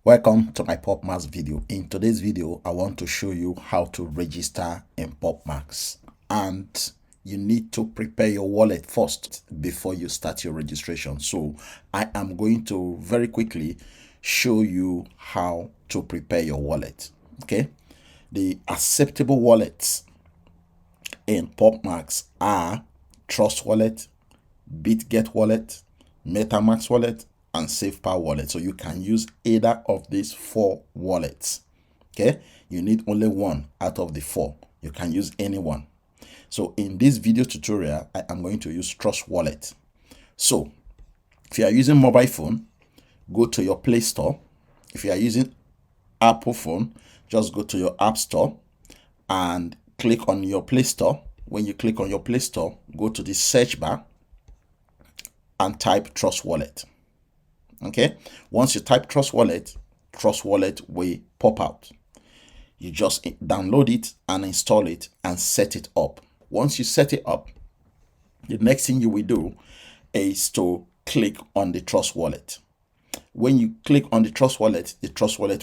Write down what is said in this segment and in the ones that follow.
Welcome to my PopMax video. In today's video, I want to show you how to register in PopMax, and you need to prepare your wallet first before you start your registration. So I am going to very quickly show you how to prepare your wallet. Okay, the acceptable wallets in PopMax are Trust Wallet, BitGet Wallet, MetaMask Wallet, and SafePower Wallet. So you can use either of these four wallets. Okay, you need only one out of the four. You can use any one. So in this video tutorial, I am going to use Trust Wallet. So if you are using mobile phone, go to your Play Store. If you are using Apple phone, just go to your App Store and click on your Play Store. When you click on your Play Store, go to the search bar and type Trust Wallet. Okay, once you type Trust Wallet will pop out. You just download it and install it and set it up. Once you set it up, the next thing you will do is to click on the Trust Wallet. When you click on the Trust Wallet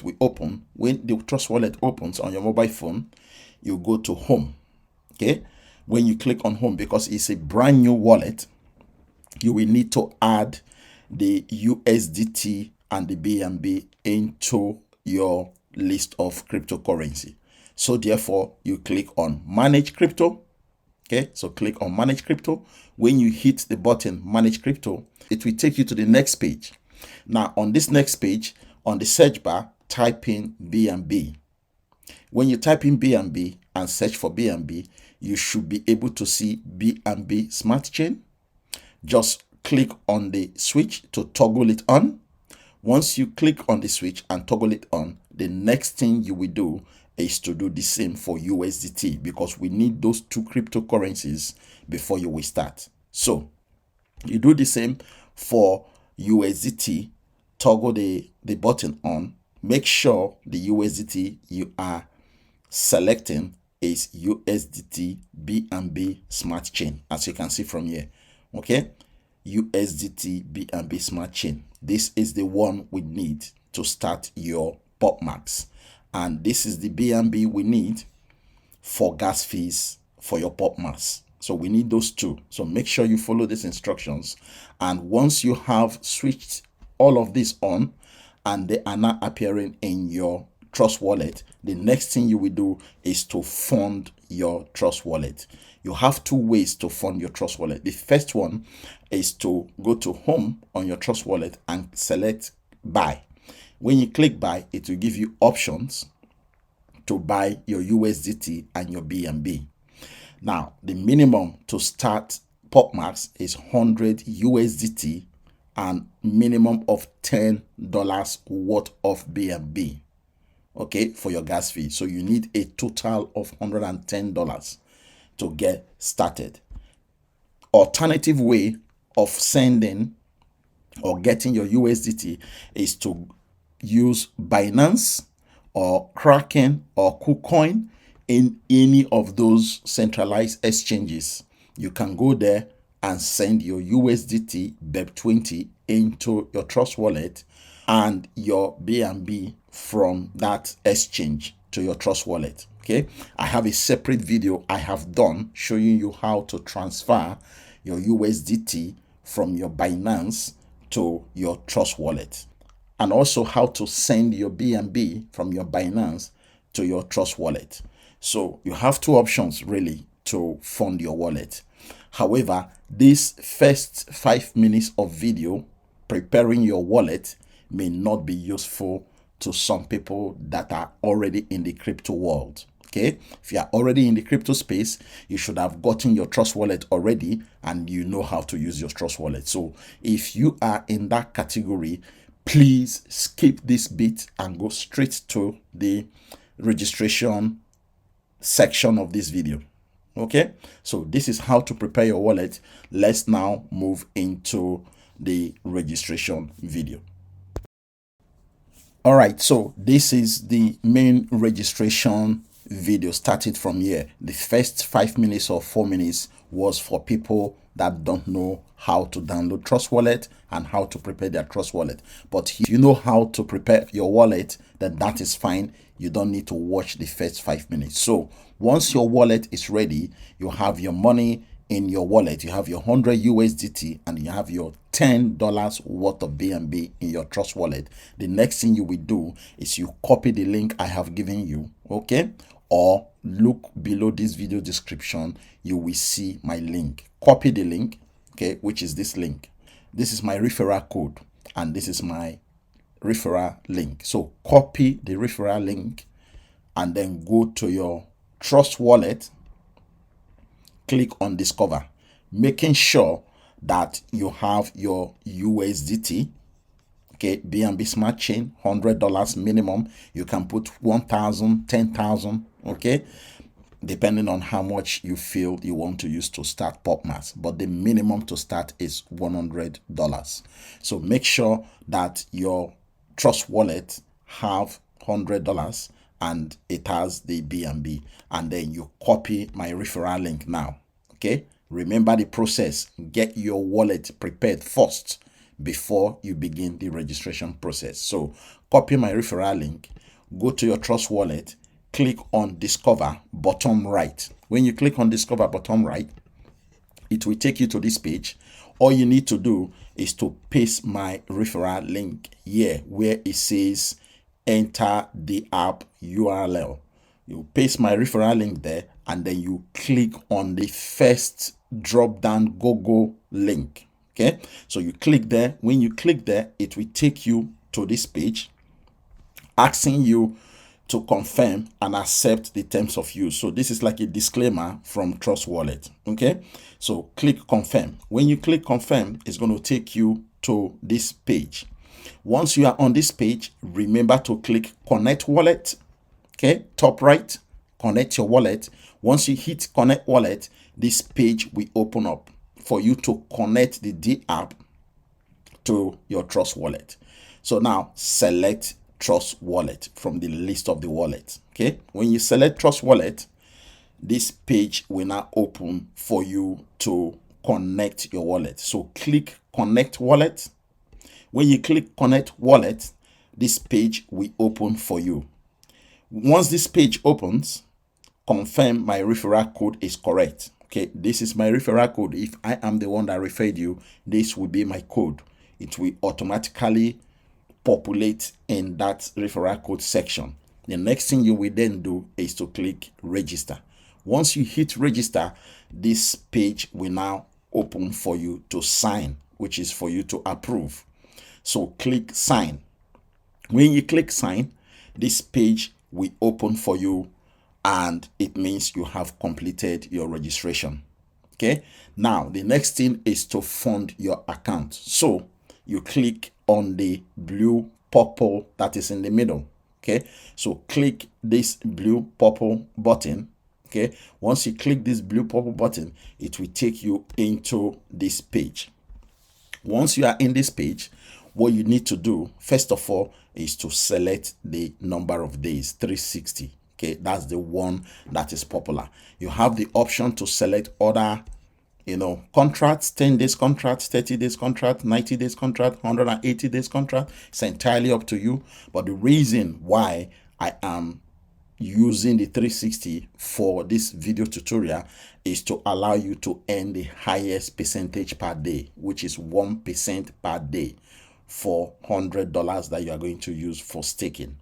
will open. When the Trust Wallet opens on your mobile phone, you go to Home. Okay, when you click on Home, because it's a brand new wallet, you will need to add the USDT and the BNB into your list of cryptocurrency. So therefore, you click on Manage Crypto. Okay, so click on Manage Crypto. When you hit the button Manage Crypto, it will take you to the next page. Now on this next page, on the search bar, type in BNB. When you type in BNB and search for BNB, you should be able to see BNB Smart Chain. Just click on the switch to toggle it on. Once you click on the switch and toggle it on, the next thing you will do is to do the same for USDT, because we need those two cryptocurrencies before you will start. So you do the same for USDT, toggle the button on. Make sure the USDT you are selecting is USDT BNB Smart Chain, as you can see from here. Okay, USDT BNB Smart Chain. This is the one we need to start your PopMax, and this is the BNB we need for gas fees for your PopMax. So we need those two. So make sure you follow these instructions, and once you have switched all of this on and they are now appearing in your Trust Wallet, the next thing you will do is to fund your Trust Wallet. You have two ways to fund your Trust Wallet. The first one is to go to Home on your Trust Wallet and select Buy. When you click Buy, it will give you options to buy your USDT and your BNB. Now, the minimum to start PopMax is 100 USDT and minimum of $10 worth of BNB. Okay, for your gas fee. So you need a total of $110 to get started. Alternative way of sending or getting your USDT is to use Binance or Kraken or KuCoin in any of those centralized exchanges. You can go there and send your USDT BEP20 into your Trust Wallet and your BNB from that exchange to your Trust Wallet. Okay, I have a separate video I have done showing you how to transfer your USDT from your Binance to your Trust Wallet, and also how to send your BNB from your Binance to your Trust Wallet. So you have two options really to fund your wallet. However, this first 5 minutes of video preparing your wallet may not be useful to some people that are already in the crypto world. Okay, if you are already in the crypto space, you should have gotten your Trust Wallet already and you know how to use your Trust Wallet. So if you are in that category, please skip this bit and go straight to the registration section of this video. Okay, so this is how to prepare your wallet. Let's now move into the registration video. All right, so this is the main registration video started from here. The first 5 minutes or 4 minutes was for people that don't know how to download Trust Wallet and how to prepare their Trust Wallet. But if you know how to prepare your wallet, then that is fine. You don't need to watch the first 5 minutes. So once your wallet is ready, you have your money in your wallet. You have your 100 USDT and you have your $10 worth of BNB in your Trust Wallet. The next thing you will do is you copy the link I have given you, okay? Or look below this video description, you will see my link. Copy the link, okay, which is this link. This is my referral code and this is my referral link. So copy the referral link and then go to your Trust Wallet, click on Discover, making sure that you have your USDT, okay, BNB Smart Chain, $100 minimum. You can put 1,000, 10,000, okay, depending on how much you feel you want to use to start PopMax. But the minimum to start is $100. So make sure that your Trust Wallet have $100 and it has the BNB, and then you copy my referral link now. Okay, remember the process. Get your wallet prepared first before you begin the registration process. So copy my referral link, go to your Trust Wallet, click on Discover bottom right. When you click on Discover bottom right, it will take you to this page. All you need to do is to paste my referral link here where it says enter the app URL. You paste my referral link there and then you click on the first drop down Google link. Okay, so you click there. When you click there, it will take you to this page asking you to confirm and accept the terms of use. So this is like a disclaimer from Trust Wallet. Okay, so click confirm. When you click confirm, it's going to take you to this page. Once you are on this page, remember to click connect wallet. Okay, top right, connect your wallet. Once you hit connect wallet, this page will open up for you to connect the D app to your Trust Wallet. So now select Trust Wallet from the list of the wallet. Okay, when you select Trust Wallet, this page will now open for you to connect your wallet. So click connect wallet. When you click connect wallet, this page will open for you. Once this page opens, confirm my referral code is correct. Okay, this is my referral code. If I am the one that referred you, this will be my code. It will automatically populate in that referral code section. The next thing you will then do is to click register. Once you hit register, this page will now open for you to sign, which is for you to approve. So click sign. When you click sign, this page will open for you and it means you have completed your registration. Okay, now the next thing is to fund your account. So you click on the blue purple that is in the middle. Okay, so click this blue purple button. Okay, once you click this blue purple button, it will take you into this page. Once you are in this page, what you need to do first of all is to select the number of days, 360. Okay, that's the one that is popular. You have the option to select other contracts, 10 days contract, 30 days contract, 90 days contract, 180 days contract. It's entirely up to you. But the reason why I am using the 360 for this video tutorial is to allow you to earn the highest percentage per day, which is 1% per day for $100 that you are going to use for staking.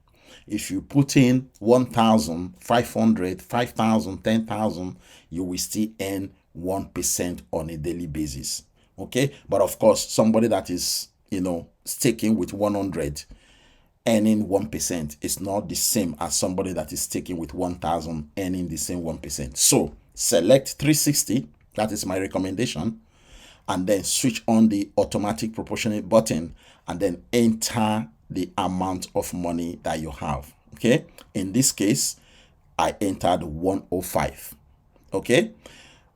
If you put in 1,500, 5,000, 10,000, you will still earn 1% on a daily basis. Okay, but of course, somebody that is staking with 100 earning 1% is not the same as somebody that is staking with 1,000 earning the same 1%. So select 360, that is my recommendation, and then switch on the automatic proportionate button and then enter the amount of money that you have. Okay, in this case I entered 105. Okay,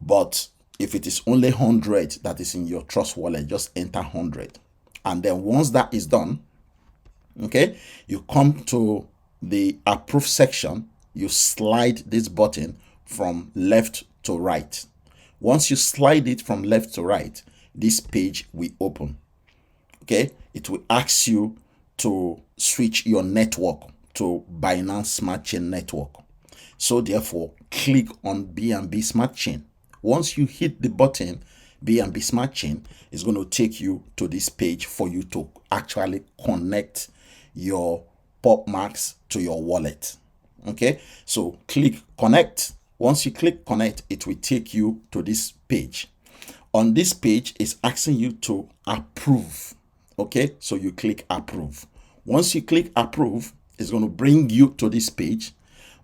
but if it is only 100 that is in your Trust Wallet, just enter 100. And then once that is done, okay, you come to the approve section. you slide this button from left to right. Once you slide it from left to right, this page will open. Okay, it will ask you to switch your network to Binance Smart Chain network. So therefore, click on BNB Smart Chain. Once you hit the button, BNB Smart Chain is going to take you to this page for you to actually connect your PopMax to your wallet. Okay, so click connect. Once you click connect, it will take you to this page. On this page, it's asking you to approve. Okay, so you click approve. Once you click approve, it's going to bring you to this page.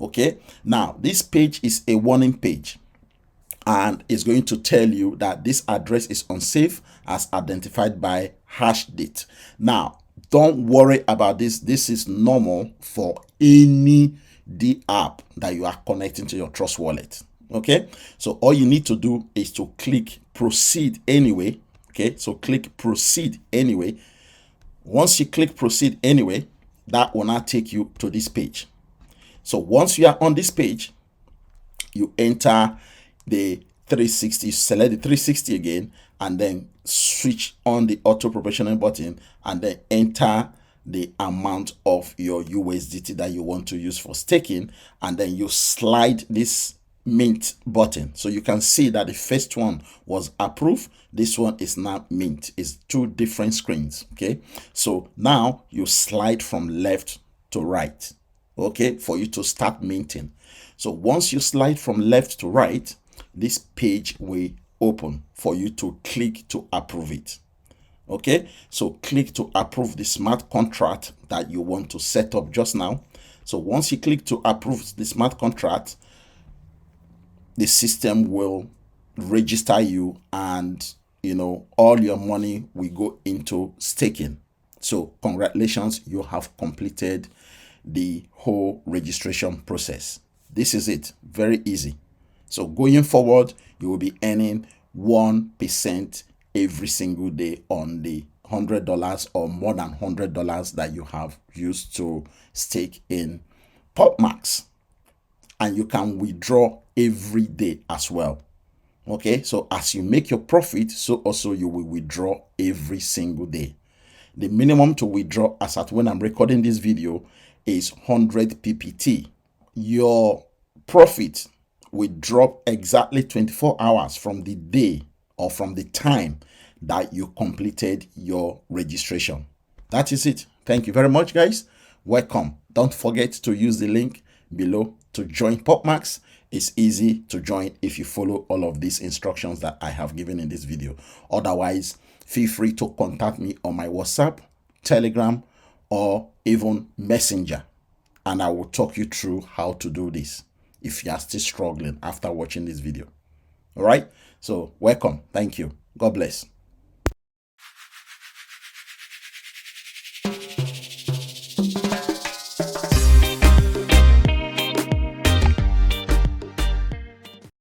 Okay, now this page is a warning page, and it's going to tell you that this address is unsafe as identified by hash date. Now, don't worry about this. This is normal for any D app that you are connecting to your Trust Wallet. Okay, so all you need to do is to click proceed anyway. Okay, so click proceed anyway. Once you click proceed anyway, that will now take you to this page. So once you are on this page, you enter the 360, select the 360 again, and then switch on the auto proportional button, and then enter the amount of your USDT that you want to use for staking, and then you slide this mint button. So you can see that the first one was approved, this one is now mint. It's two different screens. Okay, so now you slide from left to right, okay, for you to start minting. So once you slide from left to right, this page will open for you to click to approve it. Okay, so click to approve the smart contract that you want to set up just now. So once you click to approve the smart contract, the system will register you, and all your money will go into staking. So congratulations, you have completed the whole registration process. This is it, very easy. So going forward, you will be earning 1% every single day on the $100 or more than $100 that you have used to stake in PopMax. And you can withdraw every day as well. Okay, so as you make your profit, so also you will withdraw every single day. The minimum to withdraw as at when I'm recording this video is 100 PPT. Your profit will drop exactly 24 hours from the day or from the time that you completed your registration. That is it. Thank you very much, guys. Welcome. Don't forget to use the link below to join PopMax. It's easy to join if you follow all of these instructions that I have given in this video. Otherwise, feel free to contact me on my WhatsApp, Telegram, or even Messenger, and I will talk you through how to do this if you are still struggling after watching this video. All right, so welcome. Thank you. God bless.